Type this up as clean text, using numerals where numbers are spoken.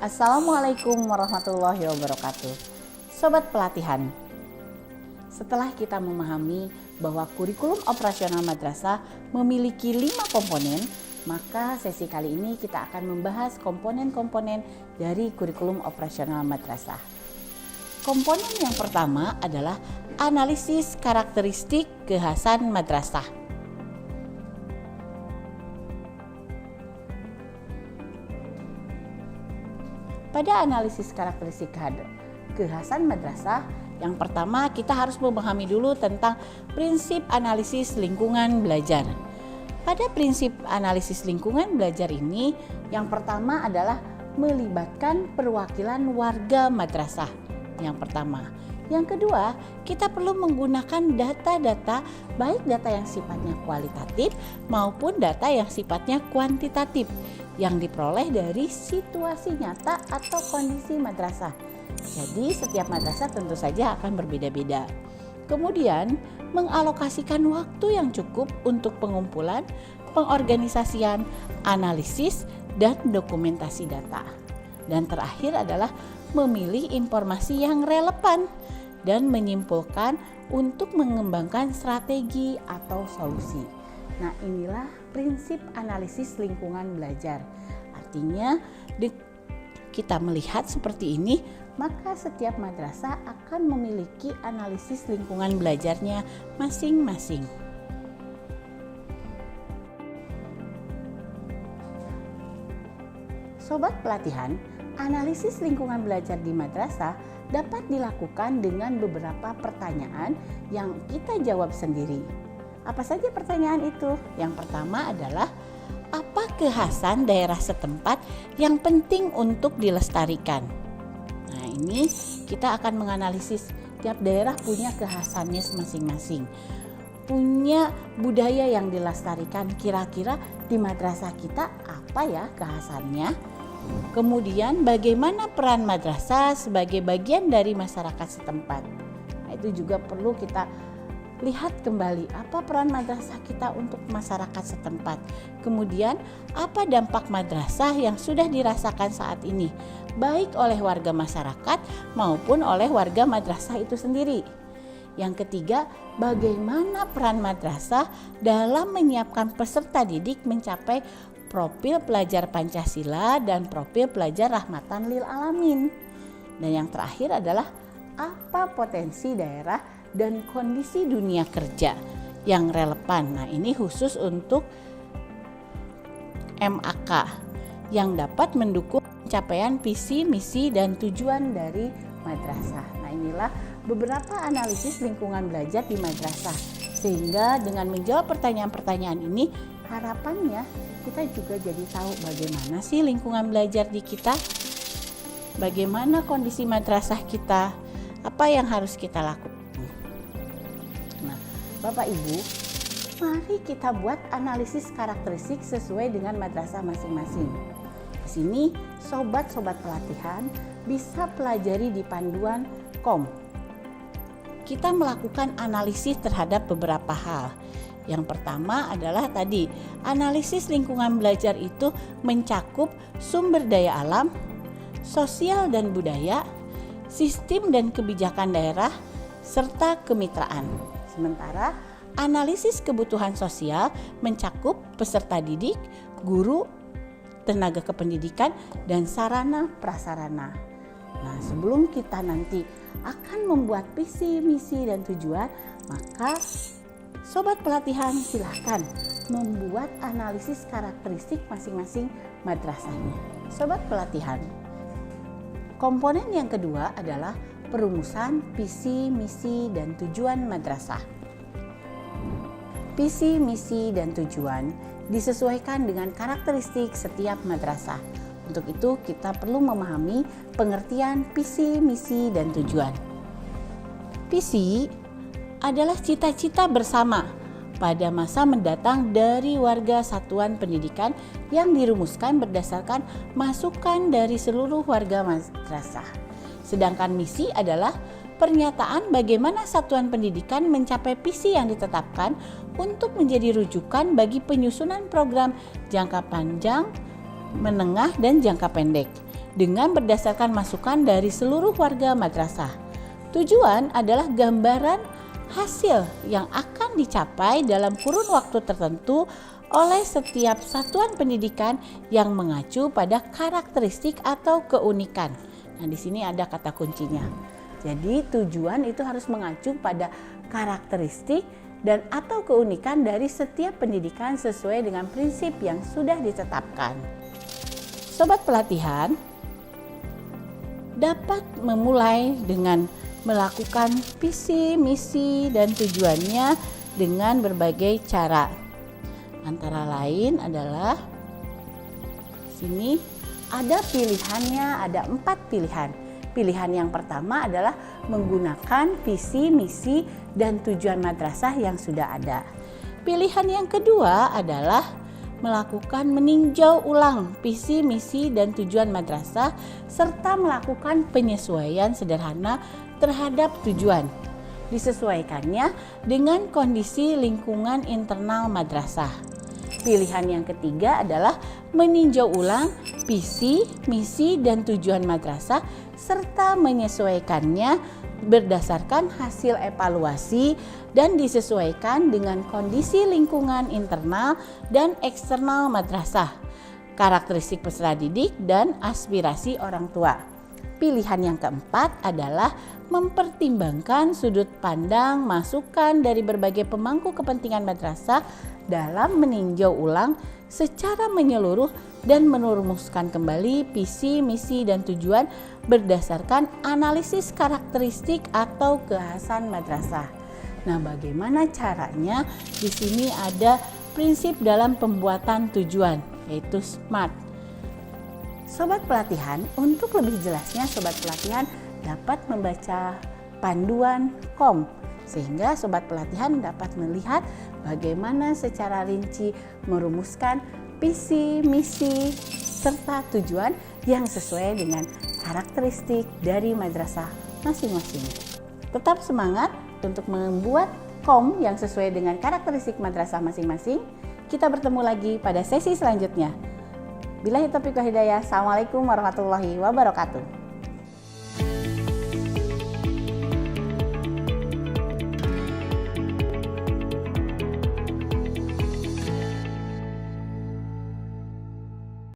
Assalamualaikum warahmatullahi wabarakatuh. Sobat pelatihan, setelah kita memahami bahwa kurikulum operasional madrasah memiliki 5 komponen, maka sesi kali ini kita akan membahas komponen-komponen dari kurikulum operasional madrasah. Komponen yang pertama adalah analisis karakteristik kekhasan madrasah. Pada analisis karakteristik kekhasan madrasah, yang pertama kita harus memahami dulu tentang prinsip analisis lingkungan belajar. Pada prinsip analisis lingkungan belajar ini, yang pertama adalah melibatkan perwakilan warga madrasah. Yang pertama. Yang kedua, kita perlu menggunakan data-data, baik data yang sifatnya kualitatif maupun data yang sifatnya kuantitatif, yang diperoleh dari situasi nyata atau kondisi madrasah. Jadi setiap madrasah tentu saja akan berbeda-beda. Kemudian mengalokasikan waktu yang cukup untuk pengumpulan, pengorganisasian, analisis, dan dokumentasi data. Dan terakhir adalah memilih informasi yang relevan dan menyimpulkan untuk mengembangkan strategi atau solusi. Nah, inilah prinsip analisis lingkungan belajar. Artinya kita melihat seperti ini, maka setiap madrasah akan memiliki analisis lingkungan belajarnya masing-masing. Sobat pelatihan, analisis lingkungan belajar di madrasah dapat dilakukan dengan beberapa pertanyaan yang kita jawab sendiri. Apa saja pertanyaan itu? Yang pertama adalah, apa kekhasan daerah setempat yang penting untuk dilestarikan? Nah, ini kita akan menganalisis tiap daerah punya kekhasannya masing-masing. Punya budaya yang dilestarikan, kira-kira di madrasah kita apa ya kekhasannya? Kemudian bagaimana peran madrasah sebagai bagian dari masyarakat setempat? Nah, itu juga perlu kita lihat kembali, apa peran madrasah kita untuk masyarakat setempat. Kemudian apa dampak madrasah yang sudah dirasakan saat ini, baik oleh warga masyarakat maupun oleh warga madrasah itu sendiri. Yang ketiga, bagaimana peran madrasah dalam menyiapkan peserta didik mencapai profil pelajar Pancasila dan profil pelajar rahmatan lil alamin. Dan yang terakhir adalah apa potensi daerah dan kondisi dunia kerja yang relevan. Nah, ini khusus untuk MAK yang dapat mendukung pencapaian visi, misi, dan tujuan dari madrasah. Nah, inilah beberapa analisis lingkungan belajar di madrasah. Sehingga dengan menjawab pertanyaan-pertanyaan ini, harapannya kita juga jadi tahu bagaimana sih lingkungan belajar di kita, bagaimana kondisi madrasah kita, apa yang harus kita lakukan. Nah, Bapak Ibu, mari kita buat analisis karakteristik sesuai dengan madrasah masing-masing. Di sini sobat-sobat pelatihan bisa pelajari di panduan KOM. Kita melakukan analisis terhadap beberapa hal. Yang pertama adalah tadi, analisis lingkungan belajar itu mencakup sumber daya alam, sosial dan budaya, sistem dan kebijakan daerah, serta kemitraan. Sementara analisis kebutuhan sosial mencakup peserta didik, guru, tenaga kependidikan, dan sarana prasarana. Nah, sebelum kita nanti akan membuat visi, misi, dan tujuan, maka sobat pelatihan silahkan membuat analisis karakteristik masing-masing madrasahnya. Sobat pelatihan, komponen yang kedua adalah perumusan visi, misi, dan tujuan madrasah. Visi, misi, dan tujuan disesuaikan dengan karakteristik setiap madrasah. Untuk itu kita perlu memahami pengertian visi, misi, dan tujuan. Visi adalah cita-cita bersama pada masa mendatang dari warga satuan pendidikan yang dirumuskan berdasarkan masukan dari seluruh warga madrasah. Sedangkan misi adalah pernyataan bagaimana satuan pendidikan mencapai visi yang ditetapkan untuk menjadi rujukan bagi penyusunan program jangka panjang, menengah, dan jangka pendek. dengan berdasarkan masukan dari seluruh warga madrasah. Tujuan adalah gambaran hasil yang akan dicapai dalam kurun waktu tertentu oleh setiap satuan pendidikan yang mengacu pada karakteristik atau keunikan. Nah, di sini ada kata kuncinya. Jadi tujuan itu harus mengacu pada karakteristik dan atau keunikan dari setiap pendidikan sesuai dengan prinsip yang sudah ditetapkan. Sobat pelatihan dapat memulai dengan melakukan visi, misi, dan tujuannya dengan berbagai cara. Antara lain adalah sini ada pilihannya, ada 4 pilihan. Pilihan yang pertama adalah menggunakan visi, misi, dan tujuan madrasah yang sudah ada. Pilihan yang kedua adalah melakukan meninjau ulang visi, misi, dan tujuan madrasah serta melakukan penyesuaian sederhana terhadap tujuan. Disesuaikannya dengan kondisi lingkungan internal madrasah. Pilihan yang ketiga adalah meninjau ulang visi, misi, dan tujuan madrasah serta menyesuaikannya berdasarkan hasil evaluasi dan disesuaikan dengan kondisi lingkungan internal dan eksternal madrasah, karakteristik peserta didik, dan aspirasi orang tua. Pilihan yang keempat adalah mempertimbangkan sudut pandang masukan dari berbagai pemangku kepentingan madrasah dalam meninjau ulang secara menyeluruh dan merumuskan kembali visi, misi, dan tujuan berdasarkan analisis karakteristik atau kekhasan madrasah. Nah, bagaimana caranya? Di sini ada prinsip dalam pembuatan tujuan, yaitu SMART. Sobat pelatihan, untuk lebih jelasnya sobat pelatihan dapat membaca panduan KOM sehingga sobat pelatihan dapat melihat bagaimana secara rinci merumuskan visi, misi, serta tujuan yang sesuai dengan karakteristik dari madrasah masing-masing. Tetap semangat untuk membuat KOM yang sesuai dengan karakteristik madrasah masing-masing. Kita bertemu lagi pada sesi selanjutnya. Billahi taufiq wal hidayah. Assalamualaikum warahmatullahi wabarakatuh.